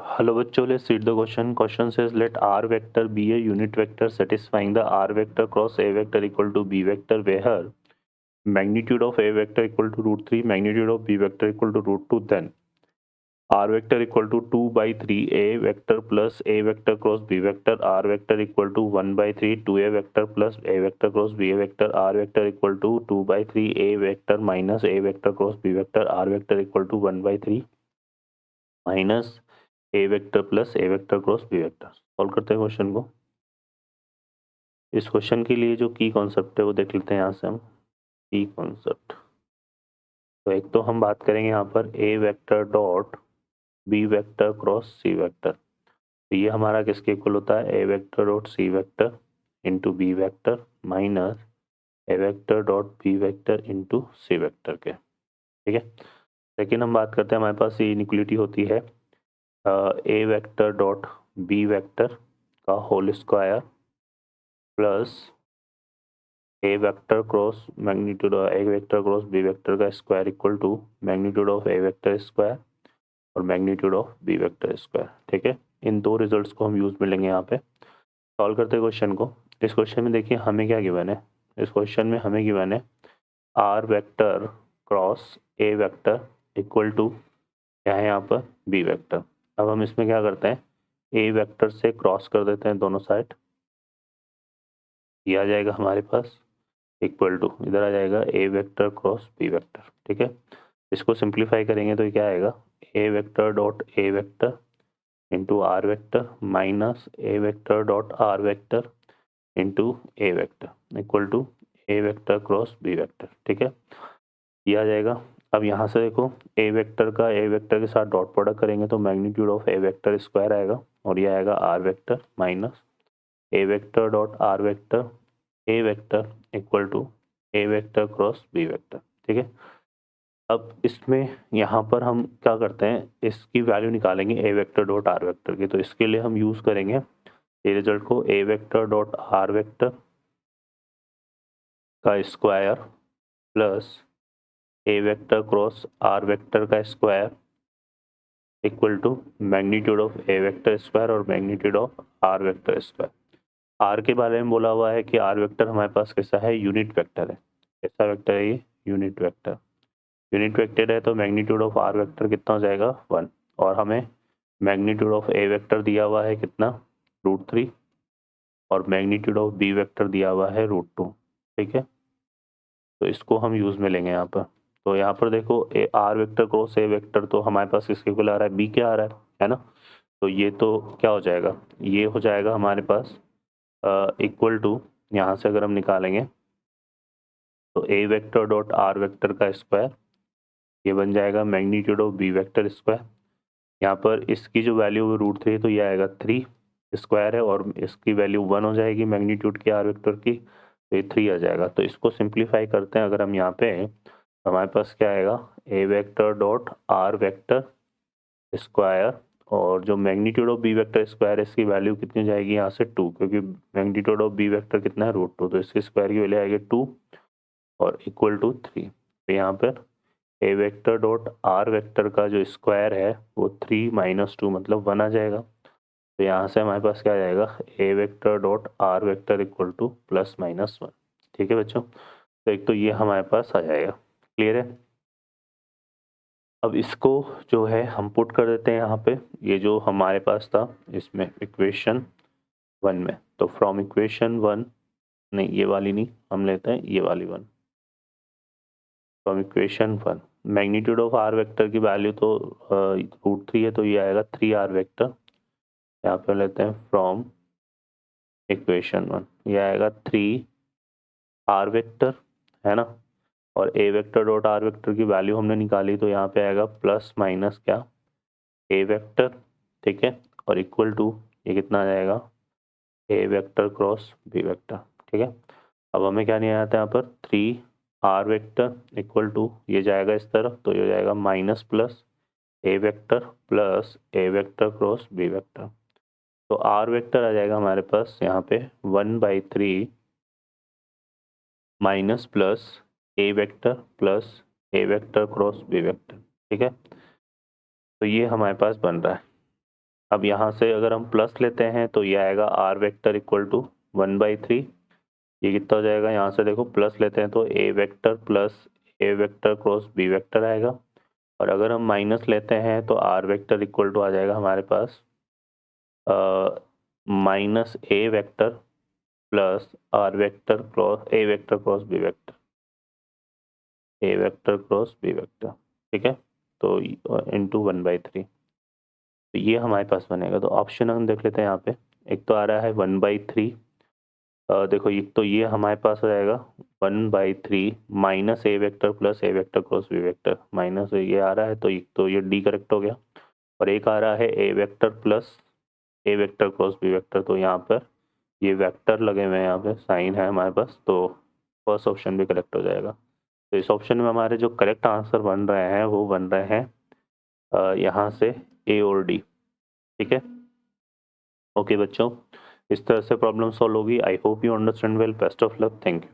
Hello bachcho, let's read the question. Question says let R vector be a unit vector satisfying the R vector cross A vector equal to B vector where magnitude of A vector equal to root 3, magnitude of B vector equal to root 2, then R vector equal to 2 by 3 A vector plus A vector cross B vector, R vector equal to 1 by 3 2A vector plus A vector cross B vector, R vector equal to 2 by 3 A vector minus A vector cross B vector, R vector equal to 1 by 3 minus A vector plus A vector cross B vector. Solve करते हैं question को। इस question के लिए जो की concept है वो देख लेते हैं यहाँ से हम। की कॉन्सेप्ट तो एक तो हम बात करेंगे यहाँ पर A vector dot B vector cross C vector. तो ये हमारा किसके इक्वल होता है, A vector dot C vector into B vector minus A vector dot B vector into C vector के। ठीक है। सेकेंड हम बात करते हैं, हमारे पास ये इनइक्वलिटी होती है A vector dot B vector का whole square plus A vector cross magnitude A vector cross B vector का square equal to magnitude of A vector square और magnitude of B vector square. ठीक है। इन दो results को हम use में लेंगे यहाँ पे। सॉल्व करते हैं क्वेश्चन को। इस क्वेश्चन में देखिए हमें क्या गिवन है, इस क्वेश्चन में हमें गिवन है R vector cross A vector equal to क्या है यहाँ पर बी वेक्टर। अब हम इसमें क्या करते हैं, ए वेक्टर से क्रॉस कर देते हैं दोनों साइड, ये आ जाएगा हमारे पास इक्वल टू, इधर आ जाएगा A vector cross B vector. ठीक है। इसको सिंप्लीफाई करेंगे तो ये क्या आएगा, A vector dot A vector into R vector minus A vector dot R vector into A vector equal to A vector cross B vector. ठीक है, ये आ जाएगा। अब यहाँ से देखो ए वेक्टर का ए वेक्टर के साथ डॉट प्रोडक्ट करेंगे तो magnitude of A vector square आएगा और ये आएगा R vector minus A vector dot R vector A vector equal to A vector cross B vector. ठीक है। अब इसमें यहाँ पर हम क्या करते हैं, इसकी वैल्यू निकालेंगे ए वेक्टर डॉट आर वेक्टर की। तो इसके लिए हम यूज़ करेंगे ये रिजल्ट को A vector dot R vector का square plus A vector cross R vector का square equal to magnitude of A vector square और magnitude of R vector square. R के बारे में बोला हुआ है कि आर वेक्टर हमारे पास कैसा है, यूनिट वेक्टर है। कैसा वेक्टर है ये, यूनिट वेक्टर। यूनिट वेक्टर है तो मैग्नीट्यूड ऑफ आर वेक्टर कितना हो जाएगा 1 और हमें मैग्नीट्यूड ऑफ ए वेक्टर दिया हुआ है कितना √3 और मैग्नीट्यूड ऑफ बी वेक्टर दिया हुआ है √2। ठीक है, तो इसको हम यूज़ में लेंगे यहाँ पर। तो यहाँ पर देखो A R vector cross A vector तो हमारे पास किसके इक्वल आ रहा है, बी क्या आ रहा है ना। तो ये तो क्या हो जाएगा, ये हो जाएगा हमारे पास इक्वल टू, यहाँ से अगर हम निकालेंगे तो A vector dot R vector का स्क्वायर ये बन जाएगा magnitude of B vector square. यहाँ पर इसकी जो वैल्यू है √3 तो ये आएगा 3 स्क्वायर है और इसकी वैल्यू 1 हो जाएगी मैग्नीट्यूड की आर वेक्टर की, तो ये 3 आ जाएगा। तो इसको सिंप्लीफाई करते हैं अगर हम यहाँ पे, हमारे पास क्या आएगा A vector dot R vector square और जो magnitude of B vector square है इसकी वैल्यू कितनी जाएगी यहाँ से 2, क्योंकि मैग्नीट्यूड ऑफ बी वेक्टर कितना है √2, तो इसके स्क्वायर की वैल्यू आएगी 2 और इक्वल टू 3। तो यहाँ पर A vector dot R vector का जो स्क्वायर है वो 3 - 2 मतलब 1 आ जाएगा। तो यहाँ से हमारे पास क्या आ जाएगा, A vector dot R vector equal to +- 1। ठीक है बच्चों, तो एक तो ये हमारे पास आ जाएगा। क्लियर है। अब इसको जो है हम पुट कर देते हैं यहाँ पे, ये जो हमारे पास था इसमें इक्वेशन 1 में। तो फ्रॉम इक्वेशन 1, नहीं ये वाली नहीं, हम लेते हैं ये वाली 1। From equation 1 magnitude of R vector की वैल्यू तो √3 है तो ये आएगा 3r वेक्टर। यहाँ पे लेते हैं फ्रॉम इक्वेशन 1, ये आएगा 3r वेक्टर है ना, और ए वेक्टर डॉट आर वेक्टर की वैल्यू हमने निकाली तो यहाँ पे आएगा +- क्या ए वेक्टर। ठीक है, और इक्वल टू ये कितना आ जाएगा A vector cross B vector. ठीक है, अब हमें क्या नहीं आता यहाँ पर 3r वेक्टर इक्वल टू ये जाएगा इस तरफ तो ये हो जाएगा minus plus A vector plus A vector cross B vector. तो आर वेक्टर आ जाएगा हमारे पास यहाँ पे 1/3 minus plus A vector plus A vector cross B vector. ठीक है, तो ये हमारे पास बन रहा है। अब यहाँ से अगर हम प्लस लेते हैं तो ये आएगा आर वेक्टर इक्वल टू 1/3। ये कितना हो जाएगा, यहाँ से देखो प्लस लेते हैं तो A vector plus A vector cross B vector आएगा, और अगर हम माइनस लेते हैं तो आर वेक्टर इक्वल टू आ जाएगा हमारे पास minus A vector plus R vector cross A vector cross B vector, A vector cross B vector, ठीक है। तो इंटू 1/3, तो ये हमारे पास बनेगा। तो ऑप्शन हम देख लेते हैं यहाँ पे। एक तो आ रहा है 1/3, देखो एक तो ये हमारे पास हो जाएगा 1/3 minus A vector plus A vector cross B vector, minus ये आ रहा है तो एक तो ये डी करेक्ट हो गया, और एक आ रहा है A vector plus A vector cross B vector, तो यहाँ पर ये वेक्टर लगे हुए हैं, यहाँ पे साइन है हमारे पास, तो फर्स्ट ऑप्शन भी करेक्ट हो जाएगा। तो इस ऑप्शन में हमारे जो करेक्ट आंसर बन रहे हैं वो बन रहे हैं यहाँ से ए और डी, ठीक है। ओके बच्चों, इस तरह से प्रॉब्लम सॉल्व होगी। I hope you understand well. Best of luck. Thank you.